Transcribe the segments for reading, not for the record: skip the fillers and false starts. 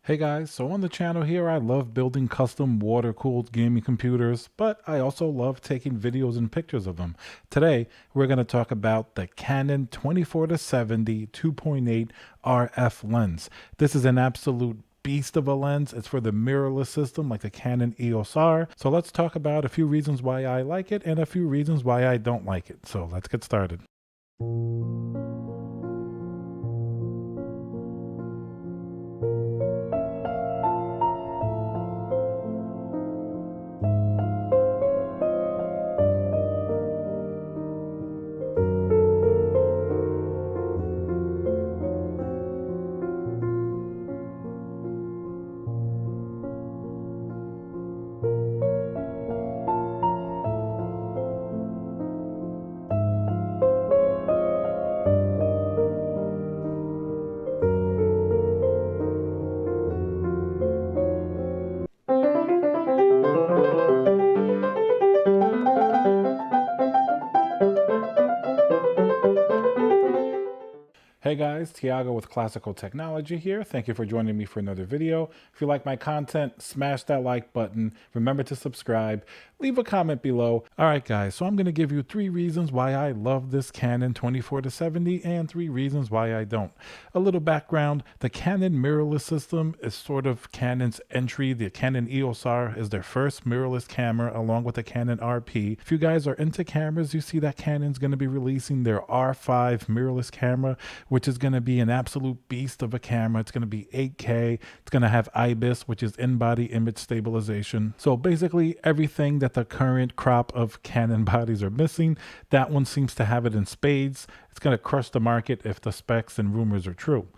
Hey guys, so on the channel here, I love building custom water-cooled gaming computers, but I also love taking videos and pictures of them. Today, we're going to talk about the Canon 24-70 2.8 RF lens. This is an absolute beast of a lens. It's for the mirrorless system like the Canon EOS R. So let's talk about a few reasons why I like it and a few reasons why I don't like it. So let's get started. Hey guys, Tiago with Classical Technology here. Thank you for joining me for another video. If you like my content, smash that like button. Remember to subscribe. Leave a comment below. All right guys, so I'm going to give you 3 reasons why I love this Canon 24-70 and 3 reasons why I don't. A little background, the Canon mirrorless system is sort of Canon's entry. The Canon EOS R is their first mirrorless camera along with the Canon RP. If you guys are into cameras, you see that Canon's going to be releasing their R5 mirrorless camera, which is going to be an absolute beast of a camera. It's going to be 8K. It's going to have IBIS, which is in-body image stabilization. So basically everything that the current crop of Canon bodies are missing, that one seems to have it in spades. It's going to crush the market if the specs and rumors are true.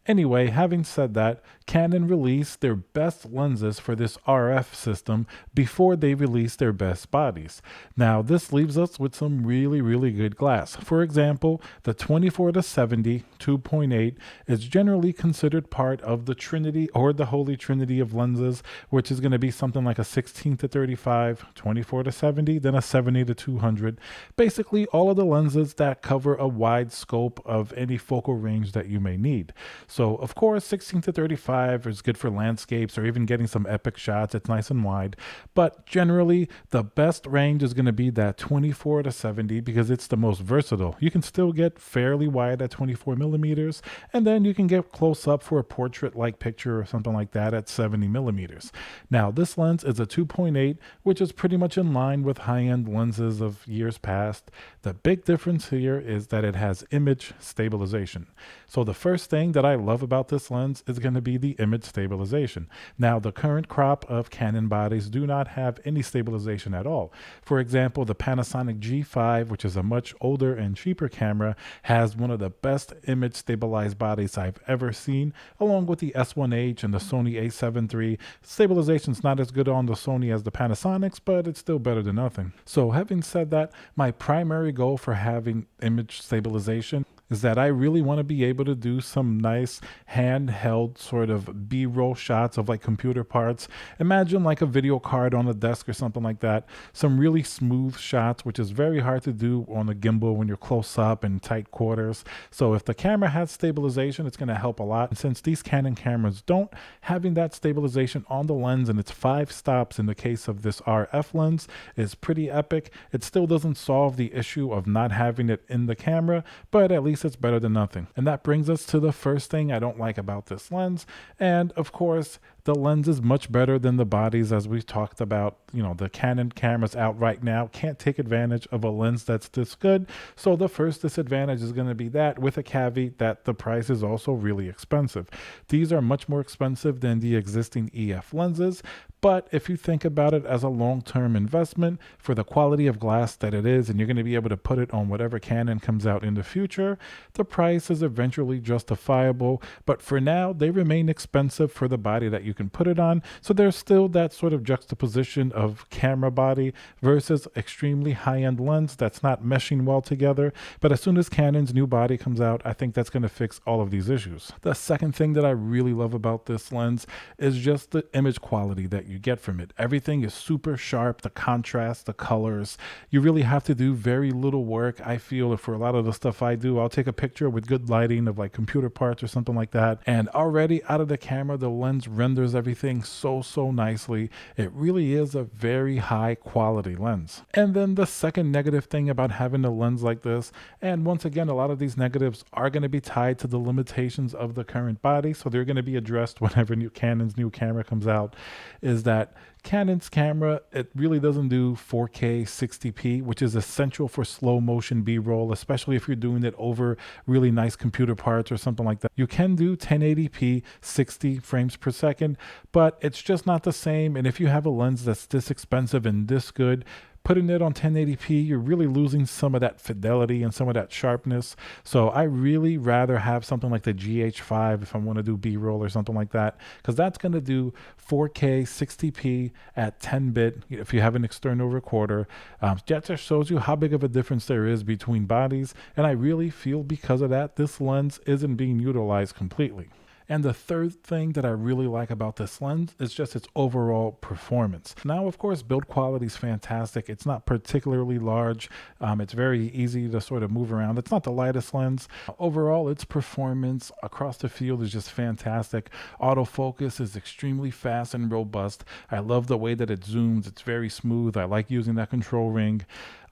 Anyway, having said that, Canon released their best lenses for this RF system before they released their best bodies. Now, this leaves us with some really good glass. For example, the 24-70 2.8 is generally considered part of the Trinity or the Holy Trinity of lenses, which is going to be something like a 16-35, 24-70, then a 70-200. Basically, all of the lenses that cover a wide scope of any focal range that you may need. So, of course, 16-35 is good for landscapes or even getting some epic shots. It's nice and wide. But generally, the best range is going to be that 24-70 because it's the most versatile. You can still get fairly wide at 24 millimeters, and then you can get close up for a portrait-like picture or something like that at 70 millimeters. Now, this lens is a 2.8, which is pretty much in line with high-end lenses of years past. The big difference here is that it has image stabilization. So the first thing that I love about this lens is going to be the image stabilization. Now, the current crop of Canon bodies do not have any stabilization at all. For example, the Panasonic G5, which is a much older and cheaper camera, has one of the best image stabilized bodies I've ever seen, along with the S1H and the Sony a7 III. Stabilization's not as good on the Sony as the Panasonics, but it's still better than nothing. So having said that, my primary goal for having image stabilization is that I really want to be able to do some nice handheld sort of B-roll shots of like computer parts. Imagine like a video card on a desk or something like that. Some really smooth shots, which is very hard to do on a gimbal when you're close up in tight quarters. So if the camera has stabilization, it's going to help a lot. And since these Canon cameras don't, having that stabilization on the lens and its 5 stops in the case of this RF lens is pretty epic. It still doesn't solve the issue of not having it in the camera, but at least it's better than nothing. And that brings us to the first thing I don't like about this lens. And of course, the lens is much better than the bodies, as we've talked about. You know, the Canon cameras out right now can't take advantage of a lens that's this good. So the first disadvantage is going to be that, with a caveat that the price is also really expensive. These are much more expensive than the existing EF lenses. But if you think about it as a long-term investment for the quality of glass that it is, and you're going to be able to put it on whatever Canon comes out in the future, the price is eventually justifiable. But for now, they remain expensive for the body that you can put it on. So there's still that sort of juxtaposition of camera body versus extremely high-end lens that's not meshing well together. But as soon as Canon's new body comes out, I think that's going to fix all of these issues. The second thing that I really love about this lens is just the image quality that you get from it. Everything is super sharp, the contrast, the colors. You really have to do very little work. I feel for a lot of the stuff I do, I'll take a picture with good lighting of like computer parts or something like that, and already out of the camera, the lens renders everything so nicely. It really is a very high quality lens. And then the second negative thing about having a lens like this, and once again, a lot of these negatives are going to be tied to the limitations of the current body, so they're going to be addressed whenever Canon's new camera comes out, is that Canon's camera, it really doesn't do 4K 60p, which is essential for slow motion B-roll, especially if you're doing it over really nice computer parts or something like that. You can do 1080p 60 frames per second, but it's just not the same. And if you have a lens that's this expensive and this good, putting it on 1080p, you're really losing some of that fidelity and some of that sharpness. So I really rather have something like the GH5 if I want to do B-roll or something like that, because that's going to do 4K 60p at 10-bit if you have an external recorder. That just shows you how big of a difference there is between bodies, and I really feel because of that, this lens isn't being utilized completely. And the third thing that I really like about this lens is just its overall performance. Now, of course, build quality is fantastic. It's not particularly large. It's very easy to sort of move around. It's not the lightest lens. Overall, its performance across the field is just fantastic. Autofocus is extremely fast and robust. I love the way that it zooms. It's very smooth. I like using that control ring.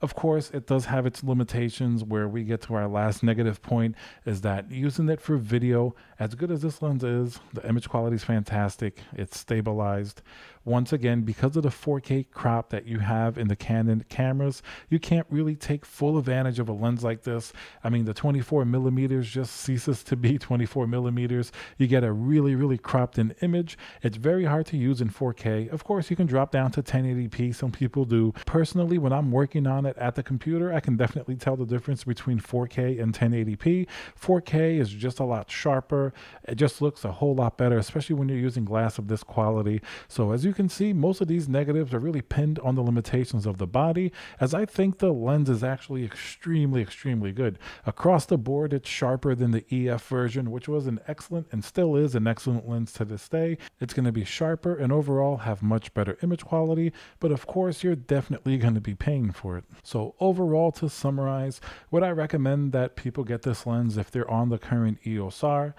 Of course, it does have its limitations where we get to our last negative point, is that using it for video, as good as this lens is, the image quality is fantastic. It's stabilized. Once again, because of the 4K crop that you have in the Canon cameras, you can't really take full advantage of a lens like this. I mean, the 24 millimeters just ceases to be 24 millimeters. You get a really cropped in image. It's very hard to use in 4K. Of course, you can drop down to 1080p. Some people do. Personally, when I'm working on it at the computer, I can definitely tell the difference between 4K and 1080p. 4K is just a lot sharper. It just looks a whole lot better, especially when you're using glass of this quality. So as you can see, most of these negatives are really pinned on the limitations of the body, as I think the lens is actually extremely good. Across the board, it's sharper than the EF version, which was an excellent and still is an excellent lens to this day. It's going to be sharper and overall have much better image quality, but of course, you're definitely going to be paying for it. So overall, to summarize, would I recommend that people get this lens if they're on the current EOS R?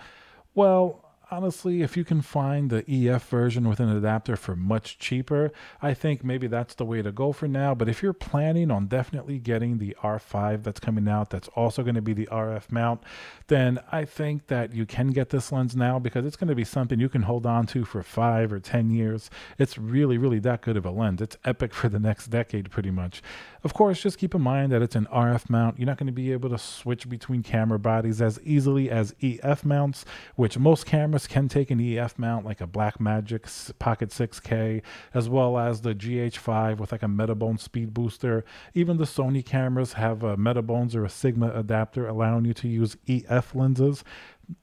Well, honestly, if you can find the EF version with an adapter for much cheaper, I think maybe that's the way to go for now. But if you're planning on definitely getting the R5 that's coming out, that's also going to be the RF mount, then I think that you can get this lens now, because it's going to be something you can hold on to for 5 or 10 years. It's really that good of a lens. It's epic for the next decade, pretty much. Of course, just keep in mind that it's an RF mount. You're not going to be able to switch between camera bodies as easily as EF mounts, which most cameras can take an EF mount, like a Blackmagic Pocket 6K, as well as the GH5 with like a Metabone speed booster. Even the Sony cameras have a Metabones or a Sigma adapter allowing you to use EF lenses.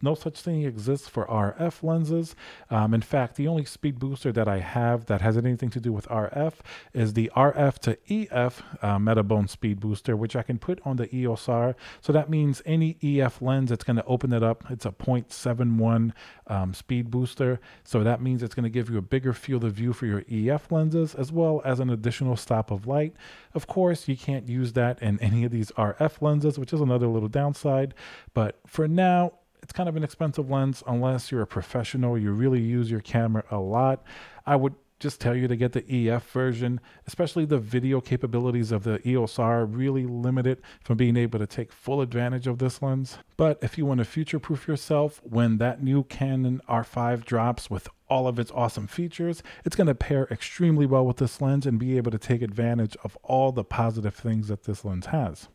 No such thing exists for RF lenses. In fact, the only speed booster that I have that has anything to do with RF is the RF to EF Metabone speed booster, which I can put on the EOS R. So that means any EF lens, it's going to open it up. It's a 0.71 speed booster. So that means it's going to give you a bigger field of view for your EF lenses, as well as an additional stop of light. Of course, you can't use that in any of these RF lenses, which is another little downside. But for now, it's kind of an expensive lens unless you're a professional, you really use your camera a lot. I would just tell you to get the EF version, especially the video capabilities of the EOS R really limit it from being able to take full advantage of this lens. But if you want to future-proof yourself when that new Canon R5 drops with all of its awesome features, it's going to pair extremely well with this lens and be able to take advantage of all the positive things that this lens has.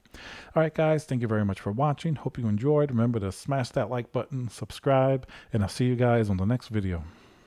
All right, guys, thank you very much for watching. Hope you enjoyed. Remember to smash that like button, subscribe, and I'll see you guys on the next video.